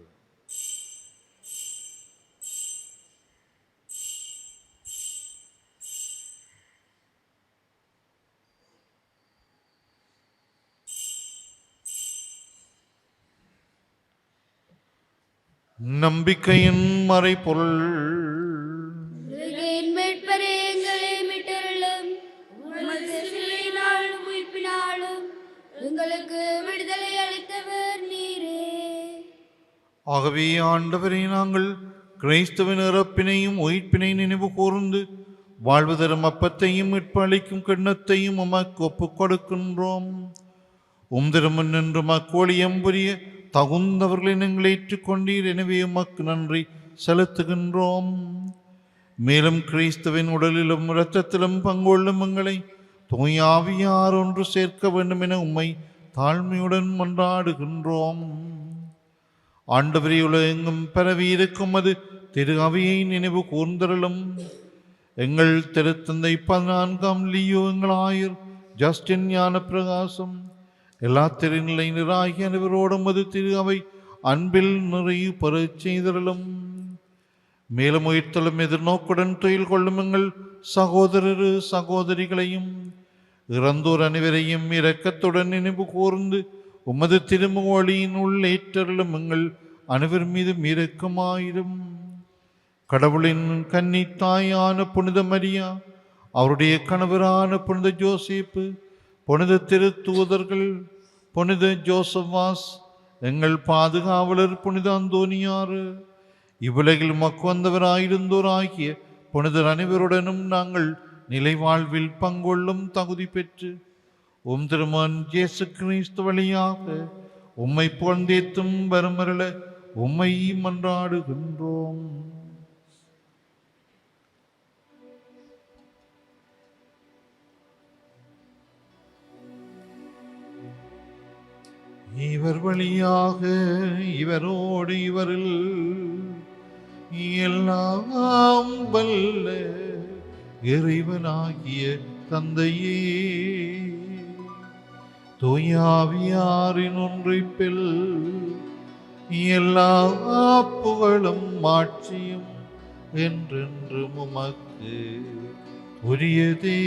நம்பிக்கையின் மறைபொருள்.
உலகின் மீட்பரே, எங்களை மீட்டருளும். உமது சிலுவையினாலும் உயிர்ப்பினாலும் எங்களுக்கு விடுதலை அளித்தவர் நீரே.
ஆகவே ஆண்டவரே, நாங்கள் கிறிஸ்துவின் இறப்பினையும் உயிர்ப்பினை நினைவு கூர்ந்து வாழ்வு தரும் அப்பத்தையும் மீட்பு அளிக்கும் கிண்ணத்தையும் உமக்கு ஒப்புக் கொடுக்கின்றோம். திருமன் என்று மக்கோழியம் புரிய தகுந்தவர்களை நீங்கள் ஏற்றுக்கொண்டீர். எனவே உமக்கு நன்றி செலுத்துகின்றோம். மேலும் கிறிஸ்துவின் உடலிலும் இரத்தத்திலும் பங்கொள்ளும் எங்களை தூயாவியார் ஒன்று சேர்க்க வேண்டும் என உம்மை தாழ்மையுடன் மன்றாடுகின்றோம். ஆண்டவரே, உலகெங்கும் பரவி இருக்கும் அது திரு அவையை நினைவு கூர்ந்தருளும். எங்கள் திருத்தந்தை 14ஆம் லியோ, எங்கள் ஆயர் ஜஸ்டின் ஞான பிரகாசம், எல்லா திருநிலையினராகிய அனைவரோடும் அது திரு அவை அன்பில் நிறைவு பெறச் செய்தருளும். மேலும் உயிர்த்தலும் எதிர்நோக்குடன் துயில் கொள்ளும் எங்கள் சகோதரர் சகோதரிகளையும் இறந்தோர் அனைவரையும் இரக்கத்துடன் நினைவு கூர்ந்து உமது திருமுகொழியின் உள்ளேற்றருளும் எங்கள் அனைவர் மீதும் இரக்கமாயிரும். கடவுளின் கன்னி தாயான புனித மரியா, அவருடைய கணவரான புனித ஜோசேப்பு, புனித திருத்தூதர்கள், புனித ஜோசவாஸ், எங்கள் பாதுகாவலர் புனித அந்தோனியார், இவ்வுலகில் மக்கு வந்தவராயிருந்தோராகிய புனிதர் அனைவருடனும் நாங்கள் நிலை வாழ்வில் பங்கொள்ளும் தகுதி பெற்று உம் திருமகன் இயேசு கிறிஸ்து வழியாக உம்மை புகழ்ந்தேத்தும் வரமருள உம்மை மன்றாடுகின்றோம். இவர் வழியாக இவரோடு இவரில் எல்லாம் வல்ல இறைவனாகிய தந்தையே, தூயாவியாரின் ஒன்றிப்பில் எல்லா புகழும் மாட்சியும் என்றென்றும் உமக்கு உரியதே.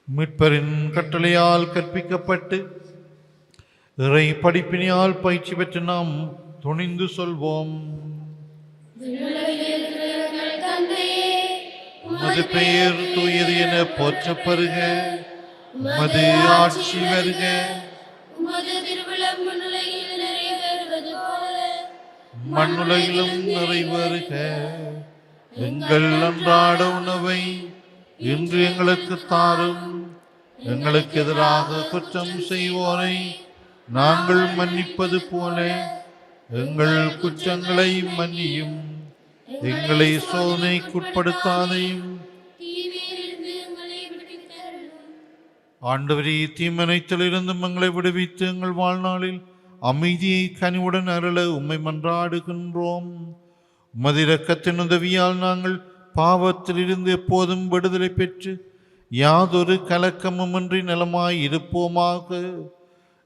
மீட்பரின் கட்டளையால் கற்பிக்கப்பட்டு இறை படிப்பினால் பயிற்சி பெற்று நாம் துணிந்து சொல்வோம். உமது பெயர் தூயது என போற்றப்பெறுக, உமது ஆட்சி வருக, மண்ணுலகிலும் நிறைவேறுக. எங்கள் அன்றாட உணவை இன்று எங்களுக்கு தாரும். எங்களுக்கு எதிராக குற்றம் செய்வோரை நாங்கள் மன்னிப்பது போல எங்கள் குற்றங்களை மன்னியும். எங்களை சோதனைக்குட்படுத்தாதையும். ஆண்டவரே, தீமனைத்திலிருந்து எங்களை விடுவித்து எங்கள் வாழ்நாளில் அமைதியை கனிவுடன் அருள உம்மை மன்றாடுகின்றோம். உமது இரக்கத்தின் உதவியால் நாங்கள் பாவத்திலிருந்து எப்போதும் விடுதலை பெற்று யாதொரு கலக்கமுமின்றி நலமாய் இருப்போமாக.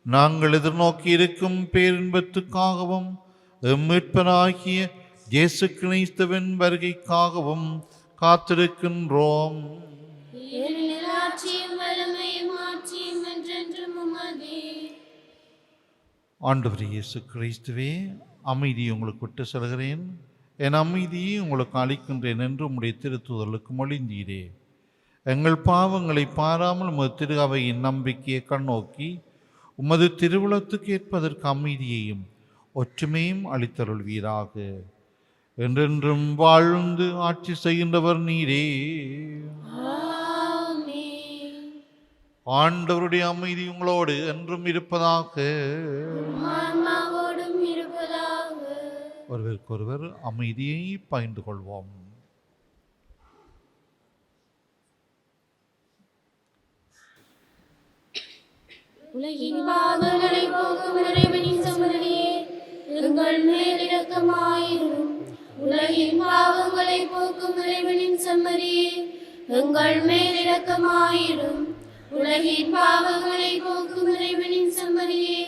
நாங்கள் எதிர்நோக்கி இருக்கும் பேரின்பத்துக்காகவும் மீட்பனாகிய இயேசு கிறிஸ்துவின் வருகைக்காகவும் காத்திருக்கின்றோம். ஆண்டவர் இயேசு கிறிஸ்துவே, அமைதியை உங்களுக்கு விட்டு செல்கிறேன், என் அமைதியை உங்களுக்கு அளிக்கின்றேன் என்று உம்முடைய திருத்தூதர்களுக்கு மொழிந்தீரே. எங்கள் பாவங்களை பாராமல் உமது திரு அவையின் நம்பிக்கையை கண்ணோக்கி உமது திருவுளத்துக்கு ஏற்பதற்கு அமைதியையும் ஒற்றுமையும் அளித்தருள்வீராக. என்றென்றும் வாழ்ந்து ஆட்சி செய்கின்றவர் நீரே. ஆண்டவருடைய அமைதி உங்களோடு என்றும் இருப்பதாக. ஒருவருக்கொருவர் அமைதியை பகிர்ந்து கொள்வோம்.
உலகின் பாவங்களை போக்கும் இறைவனின் சமரியே, எங்கள் மேல் இரக்கமாயிரும். உலகின் பாவங்களை போக்கும் இறைவனின் சமரியே, எங்கள் மேல் இரக்கமாயிரும். உலகின் பாவங்களை போக்கும் இறைவனின் சமரியே,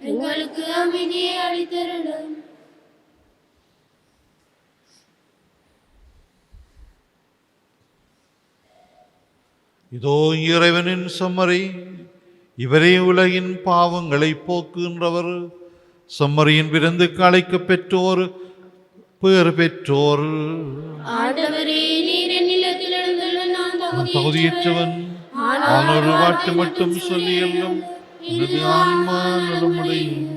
எங்களுக்கு அமைதியை அளித்தருளும்.
இதோ இறைவனின் செம்மறி, இவரே உலகின் பாவங்களை போக்குகின்றவர். செம்மறியின் விருந்துக்கு அழைக்க பெற்றோர் பேறு பெற்றோர்.
ஆண்டவரே, நீர் என்னிடத்தில் எழுந்துள்ள நான்
தகுதியற்றவன், ஆனால் ஒரு வார்த்தை மட்டும் சொல்லி எல்லாம் எனது ஆன்மா நலமடையும்.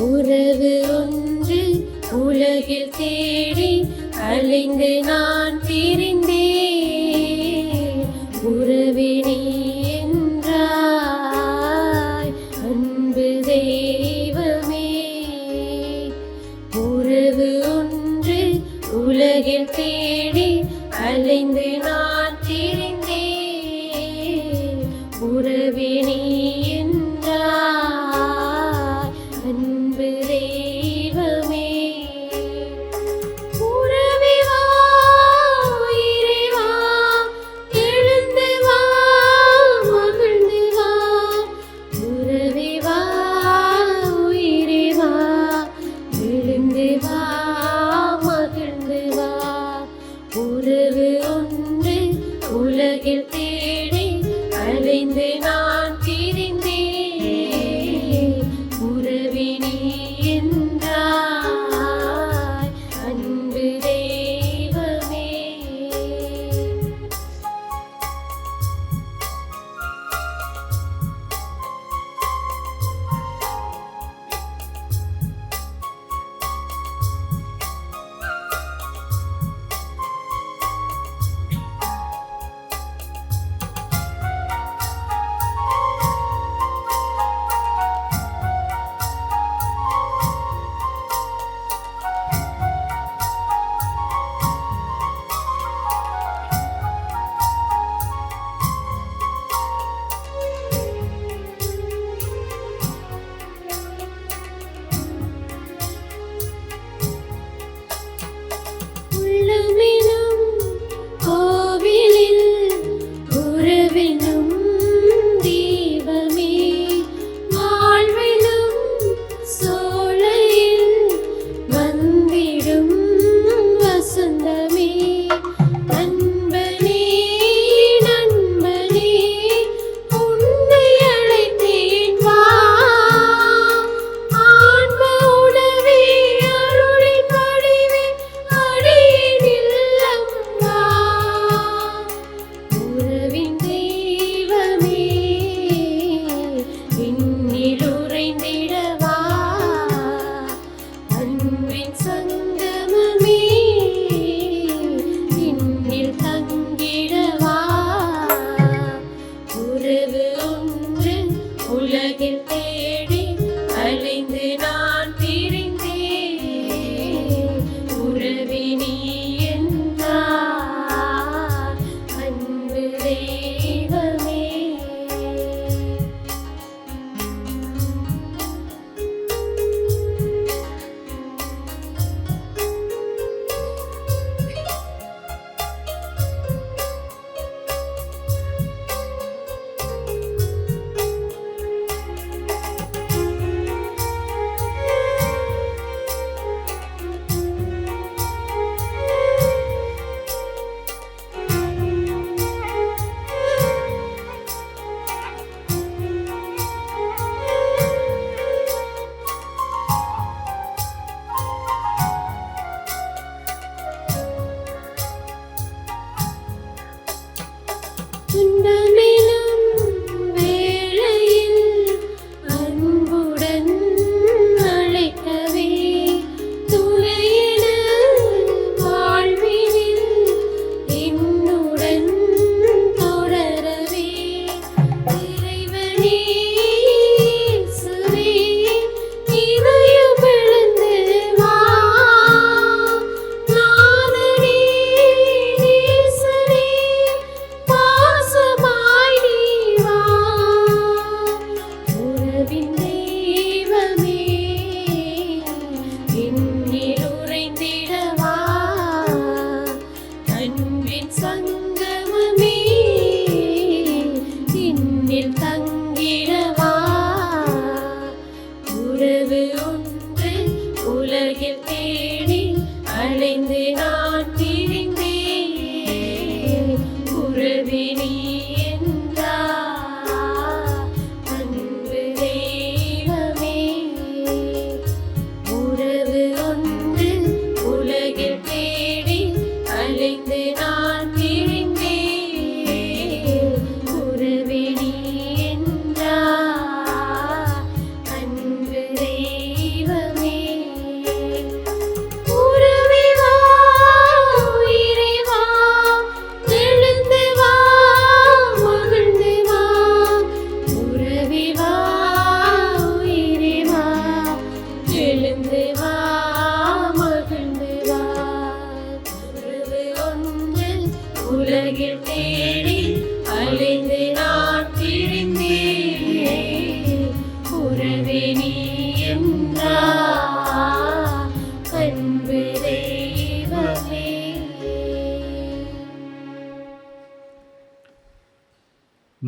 உறவு ஒன்று உலகில் தேடி அலைந்து நான் திரிந்தேன். உறவே நீ என்றாய் அன்பு தெய்வமே. உறவு ஒன்று உலகில் தேடி அலைந்து நான் திரிந்தேன். உறவே நீ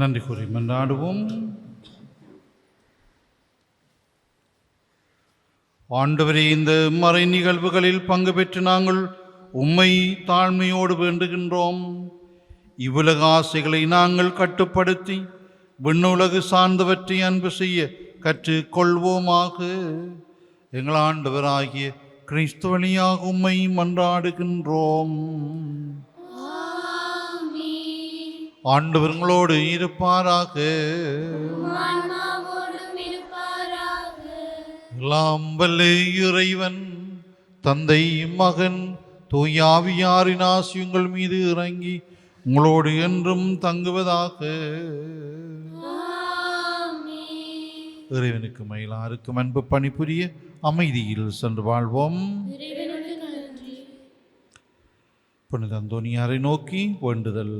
நன்றி கூறி மன்றாடுவோம். ஆண்டவரே, இந்த மறை நிகழ்வுகளில் பங்கு பெற்று நாங்கள் உம்மை தாழ்மையோடு வேண்டுகின்றோம். இவ்வுலக ஆசைகளை நாங்கள் கட்டுப்படுத்தி விண்ணுலகு சார்ந்தவற்றை அன்பு செய்ய கற்றுக்கொள்வோமாக. எங்கள் ஆண்டவராகிய கிறிஸ்து வழியாக உம்மை மன்றாடுகின்றோம். ஆண்டவர்களோடு இருப்பாராக. எல்லாம் வல்ல இறைவன் தந்தை, மகன், தூயாவியாரின் ஆசி உங்கள் மீது இறங்கி உங்களோடு என்றும் தங்குவதாக. இறைவனுக்கு மயிலாருக்கும் அன்பு பணிபுரிய அமைதியில் சென்று வாழ்வோம். புனித அந்தோனியாரை நோக்கி வேண்டுதல்.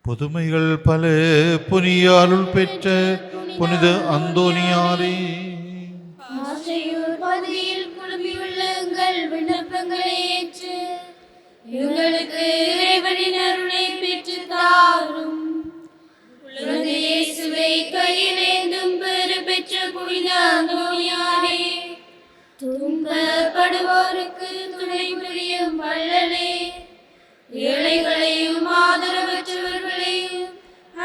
புதுமைகள் பல புனிய அருள் பெற்ற புனித அந்தோனியாரே,
விண்ணப்பங்களை ஏற்று எங்களுக்கு இறைவனின் அருளை பெற்று தாரும். குழந்தை இயேசுவை கையிலேந்தும் பெரு பெற்ற புனித அந்தோனியாரே, துன்பப்படுவோருக்கு துணை புரியும் வள்ளலே, ஏழைகளையும் ஆதரவற்றவர்களையும்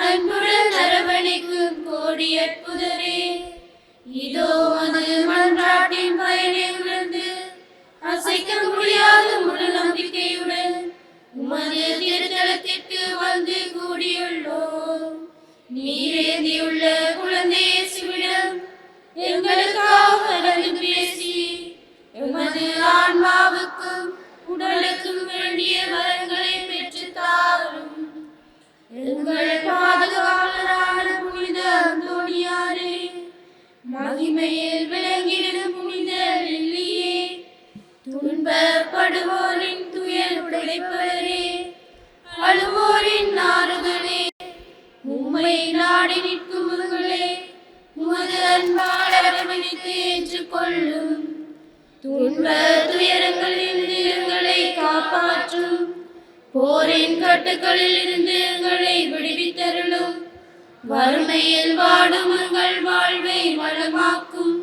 அன்புடன் அரவணைக்கும் கோடி அற்புதரே, இதோ அது மன்றாட்டின் பயனை உணர்ந்து அசைக்க முடியாத முழு நம்பிக்கையுடன் உமது திருத்தலத்திற்கு வந்து கூடியுள்ளோம். நீரேந்தியுள்ள குழந்தை இயேசுவிடம் எங்களுக்காக வந்து பேசி எமது ஆன்மாவுக்கும் உடலுக்கும் வேண்டிய வரங்களை பெற்று தாரும். எங்கள் பாதுகாவலரான புனித அந்தோனியாரே, மகிமையில் விளங்கிடும் புனித லில்லியே, துன்பப்படுவோரின் துயர் உடைப்பவரே, அழுவோரின் ஆறுதலே, உம்மை நாடி நிற்கும் உங்களே, உமது அன்பால் அரவணைத்து ஏற்றுக்கொள்ளும். துன்ப துயரங்களில் எங்களை காப்பாற்றும். போரின் கட்டுக்களில் இருந்து எங்களை விடுவித்தருளும். வறுமையில் வாடும் எங்கள் வாழ்வை வளமாக்கும்.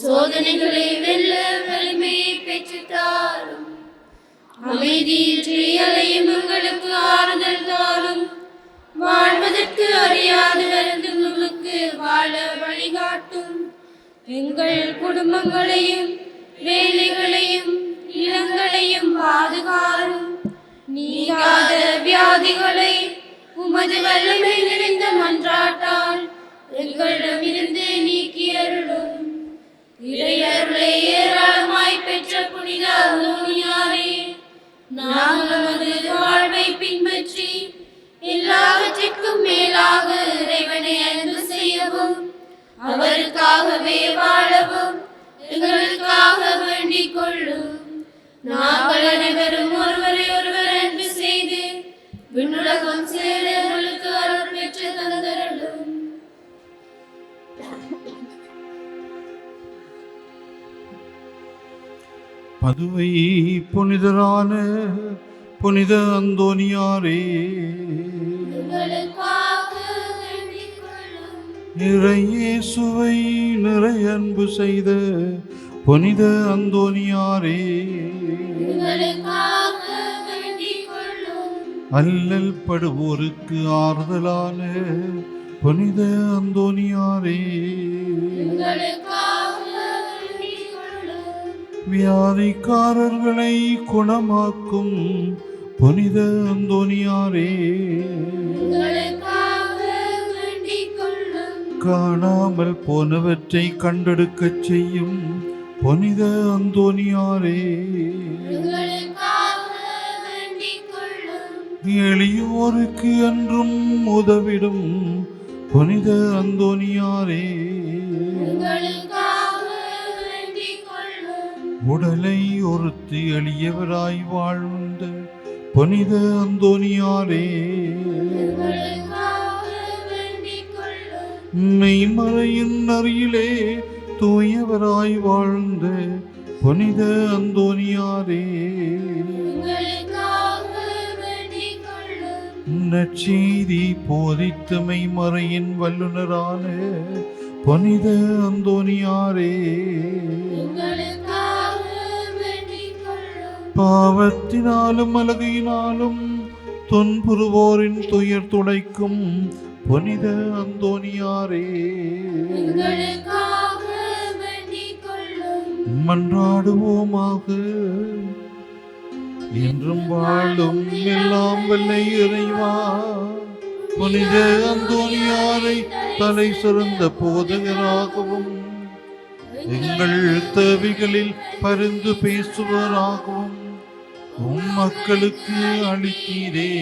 சோதனைகளை வெல்ல வலிமையை பெற்று தாரும். அமைதியின்றி அலையும் எங்களுக்கு ஆறுதல் தாரும். வாழ்வதற்கு அறியாது வருந்துங்களுக்கு வாழ வழிகாட்டும். எங்கள் குடும்பங்களையும் வேலைகளையும் நிலங்களையும் பாதுகாரும். நீங்காத வியாதிகளை உமது வல்லமை நிறைந்த மன்றாட்டால் எங்களிடமிருந்து நீக்கி அருளும். இறையருளை ஏராளமாய் பெற்ற புனித அந்தோனியாரே, நாங்கள் நமது வாழ்வை பின்பற்றி எல்லாவற்றிற்கும் மேலாக இறைவனை அன்பு செய்யவும் அவருக்காகவே வாழவும் எங்களுக்காக வேண்டிக் கொள்ளும். நாங்கள் அனைவரும் ஒருவரை ஒருவர் அன்பு செய்து விண்ணுலகம் சேர எங்களுக்கு அருள் பெற்று தந்தருளும்.
பதுவை புனிதரான புனித அந்தோனியாரே, இறை இயேசுவை நிறை அன்பு செய்த புனித அந்தோனியாரே, அல்லல் படுவோருக்கு ஆறுதலான புனித அந்தோனியாரே, வியாதிக்காரர்களை குணமாக்கும் புனித அந்தோனியாரே, காணாமல் போனவற்றை கண்டெடுக்கச் செய்யும் புனித அந்தோனியாரே, எளியோருக்கு என்றும் உதவிடும் புனித அந்தோனியாரே, உடலை ஒருத்தி எளியவராய் வாழ்ந்த புனித அந்தோனியாரே, மெய்மறையின் அருகிலே தூயவராய் வாழ்ந்த புனித அந்தோனியாரே, நற்செய்தி போதித்தமை மறையின் வல்லுனரான புனித அந்தோனியாரே,
எங்களுக்காக வேண்டிக் கொள்ளும்.
பாவத்தினாலும் அலகையினாலும் துன்புறுவோரின் துயர் துடைக்கும் புனித அந்தோனியாரே,
எங்களுக்காக வேண்டிக் கொள்ளும்.
மன்றாடுவோமாக. என்றும் வாழும் எல்லாம் வல்ல இறைவா, புனித அந்தோனியாரை தலை சிறந்த போதகராகவும் எங்கள் தேவைகளில் பரிந்து பேசுவராகவும் உம் மக்களுக்கு அளித்தீரே.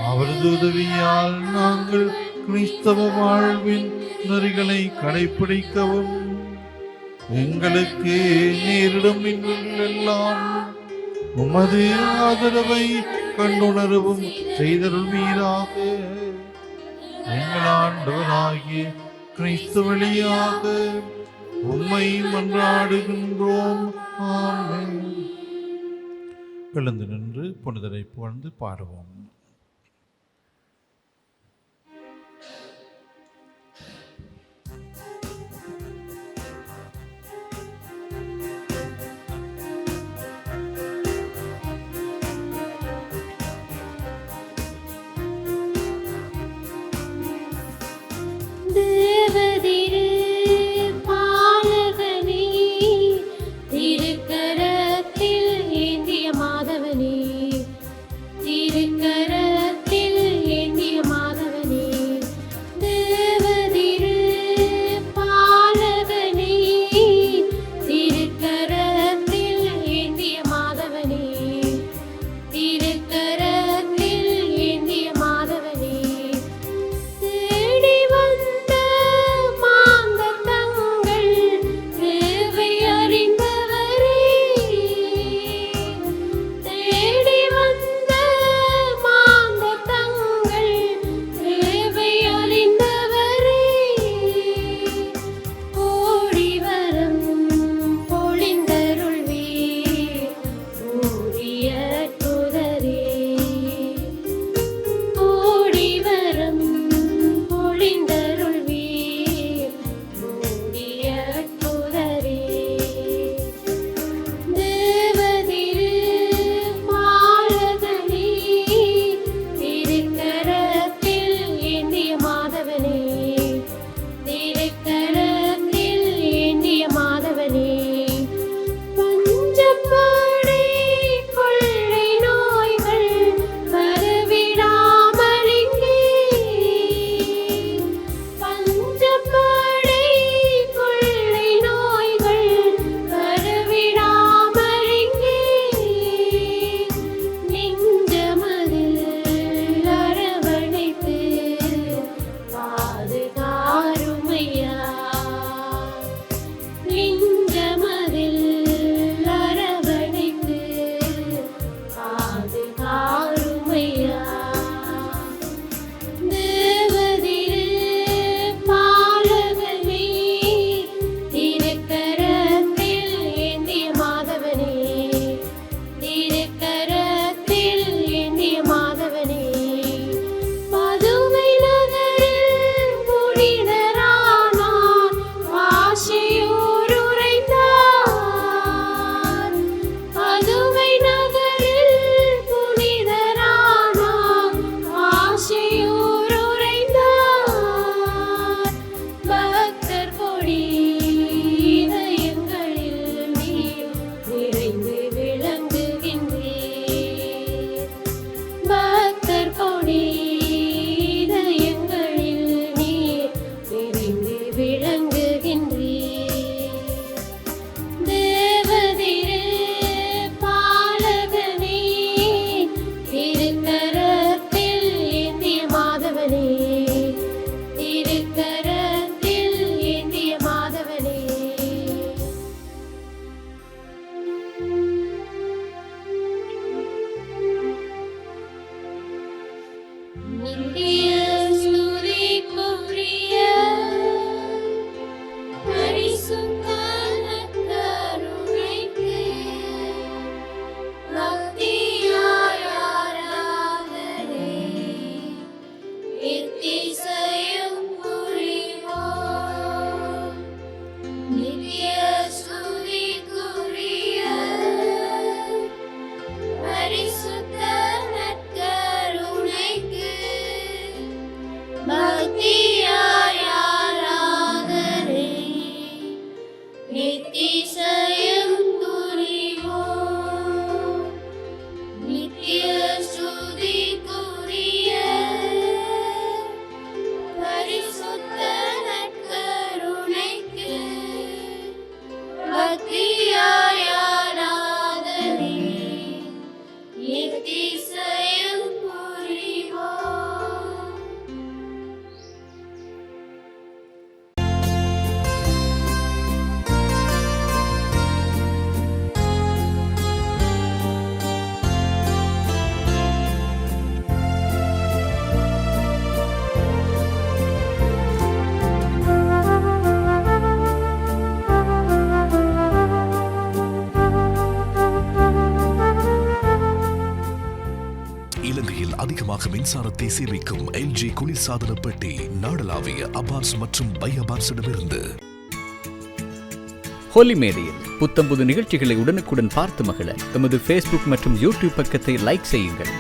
அவரது உதவியால் நாங்கள் கிறிஸ்தவ வாழ்வின் நெறிகளை கடைப்பிடிக்கவும் எங்களுக்கு நேரிடும் இன்னல்களெல்லாம் உமது ஆதரவை கண்டுணரவும் செய்தருள்வீராக. எங்கள் ஆண்டவராகிய கிறிஸ்து வழியாக உம்மை மன்றாடுகின்றோம். ஆமென். எழுந்து நின்று புனிதரை புகழ்ந்து பாடுவோம்.
தேவதிரு பாலகனே, திருக்கரத்தில் ஏந்திய மாதவனே, திருக்கரத்தில் மூத்த நற்கருணைக்கு பக்தியாயாராதனை நித்திசயம் புரிவோம்.
இலங்கையில் அதிகமாக மின்சாரத்தை சேமிக்கும் LG குளிர்சாதன பெட்டி நாடளாவிய அபார்ஸ் மற்றும் பை அபார்ஸிடமிருந்து.
ஹோலி மேடையில் புத்தம்புது நிகழ்ச்சிகளை உடனுக்குடன் பார்த்து மகிழ எமது ஃபேஸ்புக் மற்றும் யூடியூப் பக்கத்தை லைக் செய்யுங்கள்.